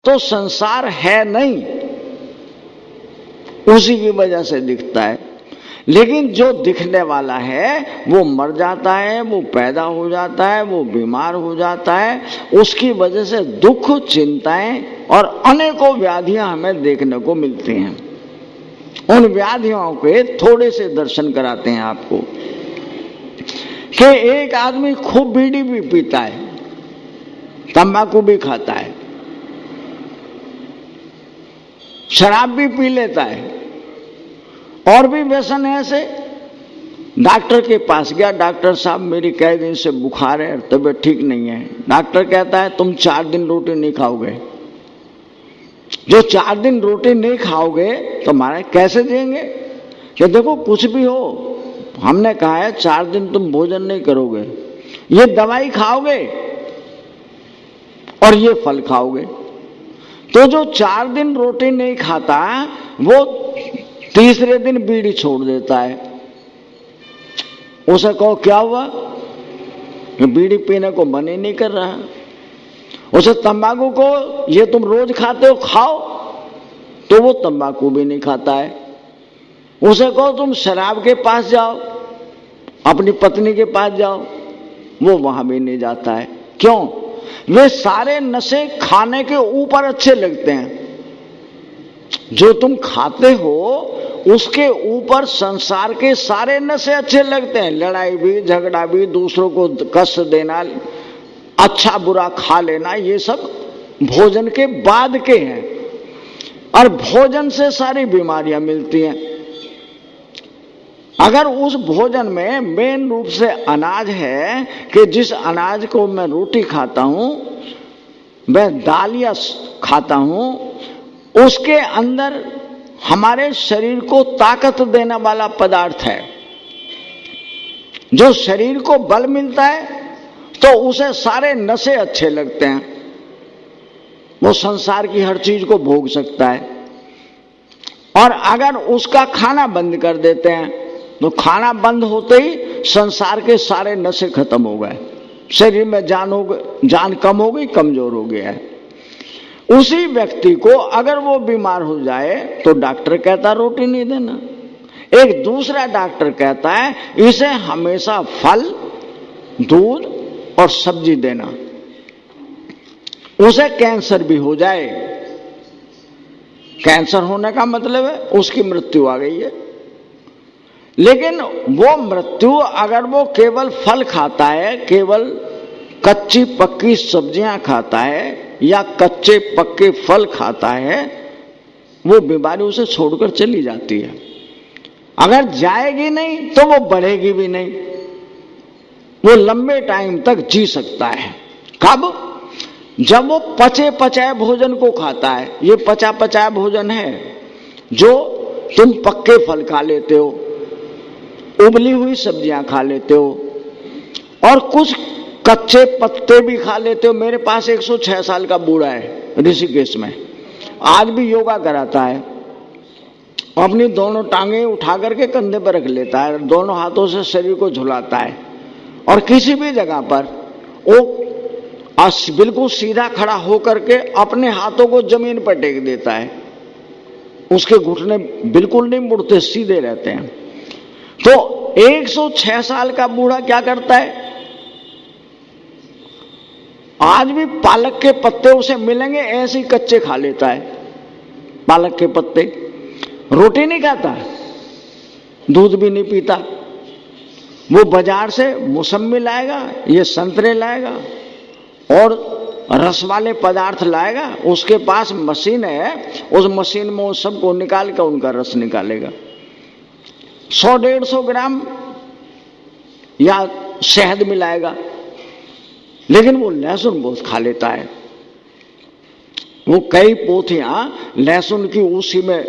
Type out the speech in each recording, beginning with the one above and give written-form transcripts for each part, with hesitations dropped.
तो संसार है नहीं, उसी की वजह से दिखता है। लेकिन जो दिखने वाला है वो मर जाता है, वो पैदा हो जाता है, वो बीमार हो जाता है, उसकी वजह से दुख, चिंताएं और अनेकों व्याधियां हमें देखने को मिलती हैं। उन व्याधियों के थोड़े से दर्शन कराते हैं आपको कि एक आदमी खूब बीड़ी भी पीता है, तंबाकू भी खाता है, शराब भी पी लेता है, और भी व्यसन है ऐसे। डॉक्टर के पास गया, डॉक्टर साहब मेरी कई दिन से बुखार है, तबीयत ठीक नहीं है। डॉक्टर कहता है तुम 4 दिन रोटी नहीं खाओगे। जो 4 दिन रोटी नहीं खाओगे तो हमारे कैसे देंगे? कि देखो कुछ भी हो, हमने कहा है 4 दिन तुम भोजन नहीं करोगे, ये दवाई खाओगे और ये फल खाओगे। तो जो 4 दिन रोटी नहीं खाता वो तीसरे दिन बीड़ी छोड़ देता है। उसे कहो क्या हुआ? बीड़ी पीने को मन ही नहीं कर रहा। उसे तंबाकू को ये तुम रोज खाते हो, खाओ, तो वो तंबाकू भी नहीं खाता है। उसे कहो तुम शराब के पास जाओ, अपनी पत्नी के पास जाओ, वो वहां भी नहीं जाता है। क्यों? वे सारे नशे खाने के ऊपर अच्छे लगते हैं। जो तुम खाते हो उसके ऊपर संसार के सारे नशे अच्छे लगते हैं। लड़ाई भी, झगड़ा भी, दूसरों को कष्ट देना, अच्छा बुरा खा लेना, ये सब भोजन के बाद के हैं। और भोजन से सारी बीमारियां मिलती हैं। अगर उस भोजन में मेन रूप से अनाज है कि जिस अनाज को मैं रोटी खाता हूं, मैं दाल या खाता हूं, उसके अंदर हमारे शरीर को ताकत देने वाला पदार्थ है, जो शरीर को बल मिलता है, तो उसे सारे नशे अच्छे लगते हैं। वो संसार की हर चीज को भोग सकता है। और अगर उसका खाना बंद कर देते हैं तो खाना बंद होते ही संसार के सारे नशे खत्म हो गए, शरीर में जान कम हो गई, कमजोर हो गया है। उसी व्यक्ति को अगर वो बीमार हो जाए तो डॉक्टर कहता रोटी नहीं देना। एक दूसरा डॉक्टर कहता है इसे हमेशा फल, दूध और सब्जी देना। उसे कैंसर भी हो जाए, कैंसर होने का मतलब है उसकी मृत्यु आ गई है। लेकिन वो मृत्यु अगर वो केवल फल खाता है, केवल कच्ची पक्की सब्जियां खाता है या कच्चे पक्के फल खाता है, वो बीमारी उसे छोड़कर चली जाती है। अगर जाएगी नहीं तो वो बढ़ेगी भी नहीं, वो लंबे टाइम तक जी सकता है। कब? जब वो पचे पचाए भोजन को खाता है। ये पचा पचाया भोजन है जो तुम पक्के फल खा लेते हो, उबली हुई सब्जियां खा लेते हो और कुछ कच्चे पत्ते भी खा लेते हो। मेरे पास 106 साल का बूढ़ा है ऋषिकेश में, आज भी योगा कराता है। अपनी दोनों टांगे उठा करके कंधे पर रख लेता है, दोनों हाथों से शरीर को झुलाता है और किसी भी जगह पर वो बिल्कुल सीधा खड़ा होकर के अपने हाथों को जमीन पर टेक देता है। उसके घुटने बिल्कुल नहीं मुड़ते, सीधे रहते हैं। तो 106 साल का बूढ़ा क्या करता है? आज भी पालक के पत्ते उसे मिलेंगे, ऐसे ही कच्चे खा लेता है पालक के पत्ते। रोटी नहीं खाता, दूध भी नहीं पीता। वो बाजार से मौसमी लाएगा, ये संतरे लाएगा और रस वाले पदार्थ लाएगा। उसके पास मशीन है, उस मशीन में वो सबको निकाल कर उनका रस निकालेगा। 100-150 ग्राम या शहद मिलाएगा। लेकिन वो लहसुन बहुत खा लेता है। वो कई पोथियां लहसुन की उसी में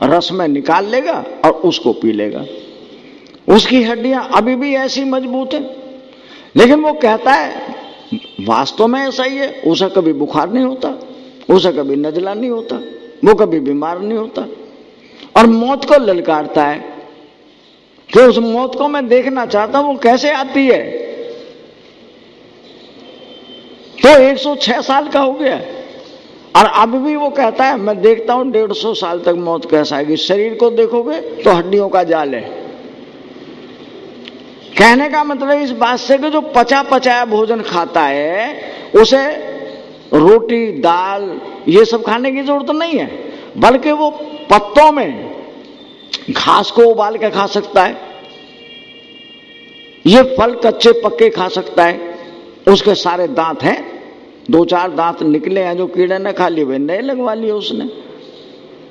रस में निकाल लेगा और उसको पी लेगा। उसकी हड्डियां अभी भी ऐसी मजबूत है। लेकिन वो कहता है वास्तव में ऐसा ही है, उसे कभी बुखार नहीं होता, उसे कभी नजला नहीं होता, वो कभी बीमार नहीं होता। और मौत को ललकारता है कि उस मौत को मैं देखना चाहता हूं, वो कैसे आती है। तो 106 साल का हो गया, और अब भी वो कहता है मैं देखता हूं 150 साल तक मौत कैसा आएगी। शरीर को देखोगे तो हड्डियों का जाल है। कहने का मतलब इस बात से कि जो पचा पचाया भोजन खाता है उसे रोटी दाल ये सब खाने की जरूरत नहीं है, बल्कि वो पत्तों में घास को उबाल के खा सकता है, ये फल कच्चे पक्के खा सकता है। उसके सारे दांत हैं, 2-4 दांत निकले हैं जो कीड़े ने खा लिए, वे नए लगवा लिए उसने।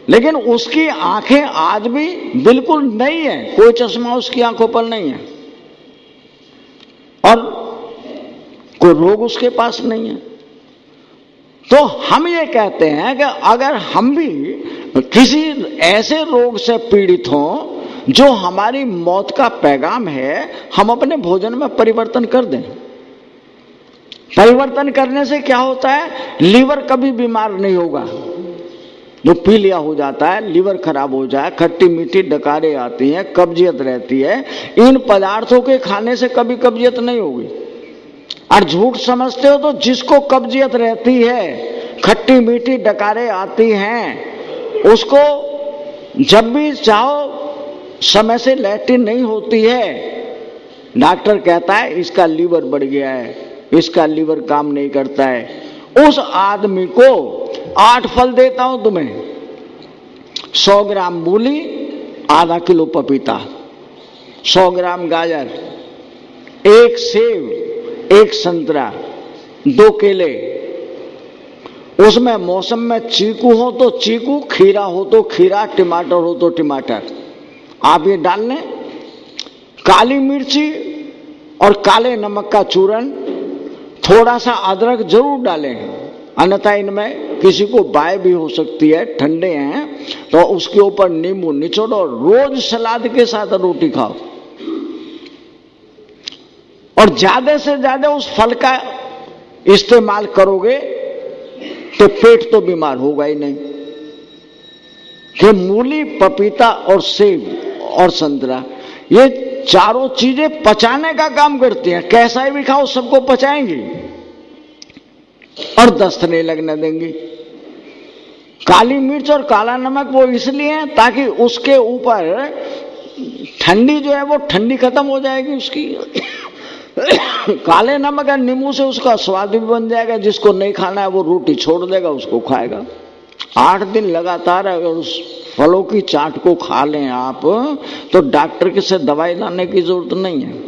लेकिन उसकी आंखें आज भी बिल्कुल नई है, कोई चश्मा उसकी आंखों पर नहीं है और कोई रोग उसके पास नहीं है। तो हम ये कहते हैं कि अगर हम भी किसी ऐसे रोग से पीड़ित हों जो हमारी मौत का पैगाम है, हम अपने भोजन में परिवर्तन कर दें। परिवर्तन करने से क्या होता है, लीवर कभी बीमार नहीं होगा। जो पीलिया हो जाता है, लीवर खराब हो जाए, खट्टी मीठी डकारें आती हैं, कब्जियत रहती है, इन पदार्थों के खाने से कभी कब्जियत नहीं होगी। और झूठ समझते हो तो जिसको कब्जियत रहती है, खट्टी मीठी डकारें आती हैं, उसको जब भी चाहो समय से लैट्रिन नहीं होती है, डॉक्टर कहता है इसका लीवर बढ़ गया है, इसका लीवर काम नहीं करता है। उस आदमी को 8 फल देता हूं तुम्हें, 100 ग्राम मूली, आधा किलो पपीता, 100 ग्राम गाजर, 1 सेब, 1 संतरा, 2 केले, उसमें मौसम में चीकू हो तो चीकू, खीरा हो तो खीरा, टमाटर हो तो टमाटर, आप ये डाल लें। काली मिर्ची और काले नमक का चूरन, थोड़ा सा अदरक जरूर डालें, अन्यथा इनमें किसी को बाय भी हो सकती है, ठंडे हैं तो उसके ऊपर नींबू निचोड़ो, रोज सलाद के साथ रोटी खाओ और ज्यादा से ज्यादा उस फल का इस्तेमाल करोगे तो पेट तो बीमार होगा ही नहीं। कि मूली, पपीता और सेब और संतरा, ये चारों चीजें पचाने का काम करती हैं। कैसा भी खाओ सबको पचाएंगी और दस्त नहीं लगने देंगी। काली मिर्च और काला नमक वो इसलिए है ताकि उसके ऊपर ठंडी जो है वो ठंडी खत्म हो जाएगी उसकी। काले नमक और नींबू से उसका स्वाद भी बन जाएगा, जिसको नहीं खाना है वो रोटी छोड़ देगा, उसको खाएगा। 8 दिन लगातार अगर उस फलों की चाट को खा लें आप, तो डॉक्टर के से दवाई लाने की जरूरत नहीं है।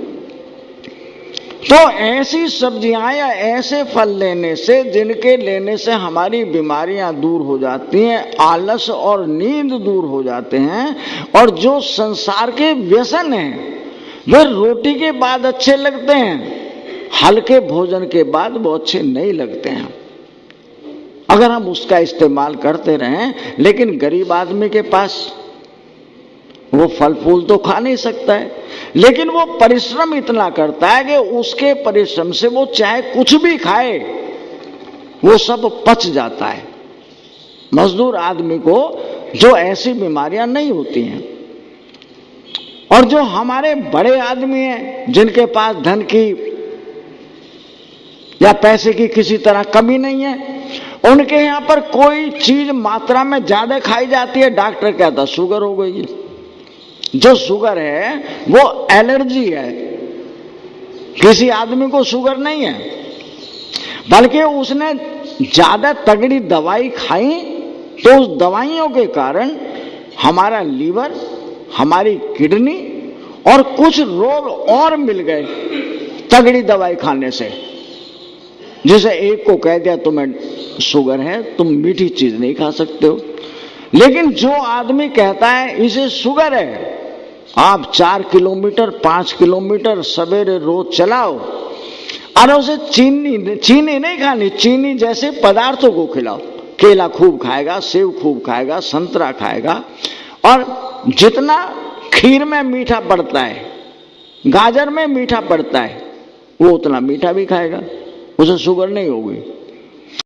तो ऐसी सब्जियां या ऐसे फल लेने से, जिनके लेने से हमारी बीमारियां दूर हो जाती हैं, आलस और नींद दूर हो जाते हैं, और जो संसार के व्यसन हैं वे रोटी के बाद अच्छे लगते हैं, हल्के भोजन के बाद वो अच्छे नहीं लगते हैं। अगर हम उसका इस्तेमाल करते रहें, लेकिन गरीब आदमी के पास वो फल फूल तो खा नहीं सकता है, लेकिन वो परिश्रम इतना करता है कि उसके परिश्रम से वो चाहे कुछ भी खाए वो सब पच जाता है। मजदूर आदमी को जो ऐसी बीमारियां नहीं होती हैं, और जो हमारे बड़े आदमी हैं जिनके पास धन की या पैसे की किसी तरह कमी नहीं है, उनके यहां पर कोई चीज मात्रा में ज्यादा खाई जाती है, डॉक्टर कहता शुगर हो गई। जो शुगर है वो एलर्जी है, किसी आदमी को शुगर नहीं है, बल्कि उसने ज्यादा तगड़ी दवाई खाई तो उस दवाइयों के कारण हमारा लीवर, हमारी किडनी और कुछ रोग और मिल गए तगड़ी दवाई खाने से। जैसे एक को कह दिया तुम्हें शुगर है, तुम मीठी चीज नहीं खा सकते हो, लेकिन जो आदमी कहता है इसे शुगर है, आप 4 किलोमीटर 5 किलोमीटर सवेरे रोज चलाओ और उसे चीनी नहीं खानी, चीनी जैसे पदार्थों को खिलाओ। केला खूब खाएगा, सेब खूब खाएगा, संतरा खाएगा, और जितना खीर में मीठा पड़ता है, गाजर में मीठा पड़ता है, वो उतना मीठा भी खाएगा, उसे शुगर नहीं होगी।